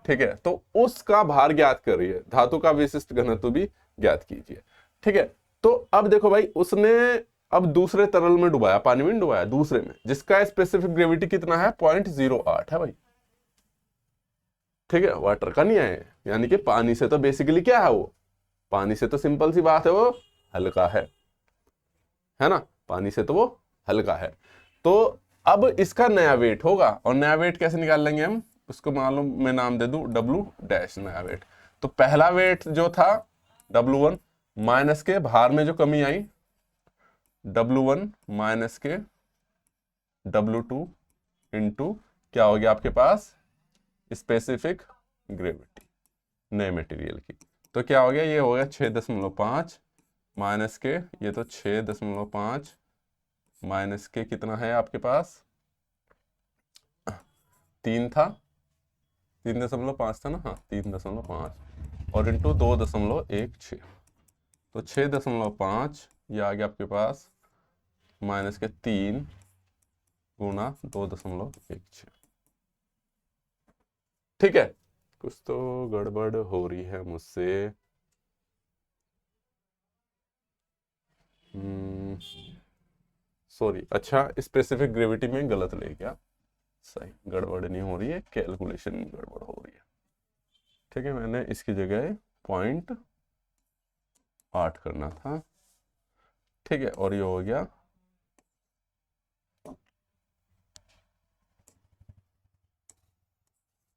ठीक है, तो उसका भार ज्ञात करिए, धातु का विशिष्ट घनत्व भी ज्ञात कीजिए। ठीक है, तो अब देखो भाई, उसने अब दूसरे तरल में डुबाया, पानी में डुबाया, दूसरे में, जिसका स्पेसिफिक ग्रेविटी कितना है, 0.08 है भाई। ठीक है, वाटर का नहीं है, यानी कि पानी से तो बेसिकली क्या है, वो पानी से तो सिंपल सी बात है, वो हल्का है ना, पानी से तो वो हल्का है। तो अब इसका नया वेट होगा, और नया वेट कैसे निकाल लेंगे हम, उसको मालूम, मैं नाम दे दूं W डैश नया वेट। तो पहला वेट जो था W1 माइनस के भार में जो कमी आई, W1 माइनस के W2 इंटू क्या हो गया आपके पास, स्पेसिफिक ग्रेविटी नए मटेरियल की। तो क्या हो गया, ये हो गया 6.5 माइनस के, ये तो 6.5 माइनस के कितना है आपके पास, 3 था, 3.5 था ना, हाँ 3.5 और इंटू 2.16, तो 6.5 ये आ गया आपके पास माइनस के 3 गुना 2.16। ठीक है, कुछ तो गड़बड़ हो रही है मुझसे। सॉरी, अच्छा स्पेसिफिक ग्रेविटी में गलत ले गया, सही, गड़बड़ नहीं हो रही है, कैलकुलेशन में गड़बड़ हो रही है। ठीक है, मैंने इसकी जगह 0.8 करना था। ठीक है, और ये हो गया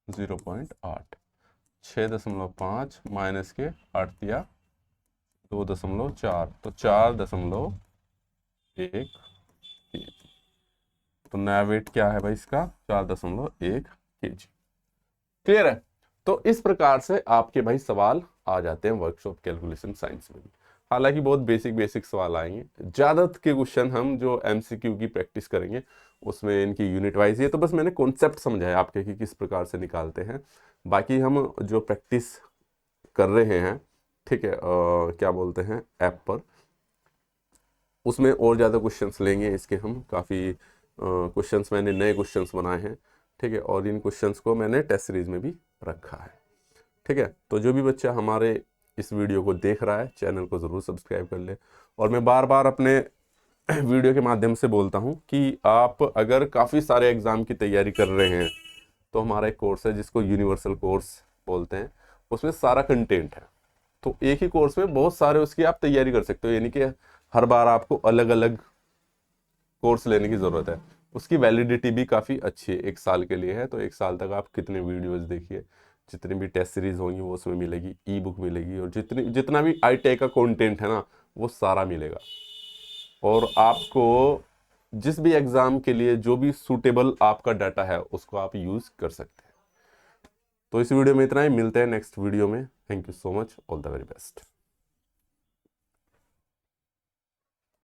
0.8, 6.5 माइनस के 8 दिया 2.4, तो 4.1, तो नया वेट क्या है भाई इसका, 4.1 kg। क्लियर है, तो इस प्रकार से आपके भाई सवाल आ जाते हैं वर्कशॉप कैलकुलेशन साइंस में भी। हालांकि बहुत बेसिक बेसिक सवाल आएंगे, ज़्यादा के क्वेश्चन हम जो एमसीक्यू की प्रैक्टिस करेंगे उसमें इनकी यूनिट वाइज, ये तो बस मैंने कॉन्सेप्ट समझाया आपके कि किस प्रकार से निकालते हैं। बाकी हम जो प्रैक्टिस कर रहे हैं, ठीक है, क्या बोलते हैं ऐप पर, उसमें और ज़्यादा क्वेश्चंस लेंगे इसके हम। काफ़ी क्वेश्चंस मैंने नए क्वेश्चंस बनाए हैं, ठीक है, और इन क्वेश्चंस को मैंने टेस्ट सीरीज में भी रखा है, ठीक है। तो जो भी बच्चा हमारे इस वीडियो को देख रहा है, चैनल को ज़रूर सब्सक्राइब कर ले। और मैं बार बार अपने वीडियो के माध्यम से बोलता हूँ कि आप अगर काफ़ी सारे एग्ज़ाम की तैयारी कर रहे हैं तो हमारा एक कोर्स है जिसको यूनिवर्सल कोर्स बोलते हैं, उसमें सारा कंटेंट है। तो एक ही कोर्स में बहुत सारे उसकी आप तैयारी कर सकते हो, यानी कि हर बार आपको अलग अलग कोर्स लेने की ज़रूरत है। उसकी वैलिडिटी भी काफ़ी अच्छी है, 1 साल के लिए है। तो 1 साल तक आप कितने वीडियोस देखिए, जितनी भी टेस्ट सीरीज होंगी वो उसमें मिलेगी, ई बुक मिलेगी, और जितना भी ITI का कंटेंट है ना वो सारा मिलेगा। और आपको जिस भी एग्ज़ाम के लिए जो भी सूटेबल आपका डाटा है उसको आप यूज़ कर सकते हैं। तो इस वीडियो में इतना ही, मिलते हैं नेक्स्ट वीडियो में। Thank you so much, all the very best.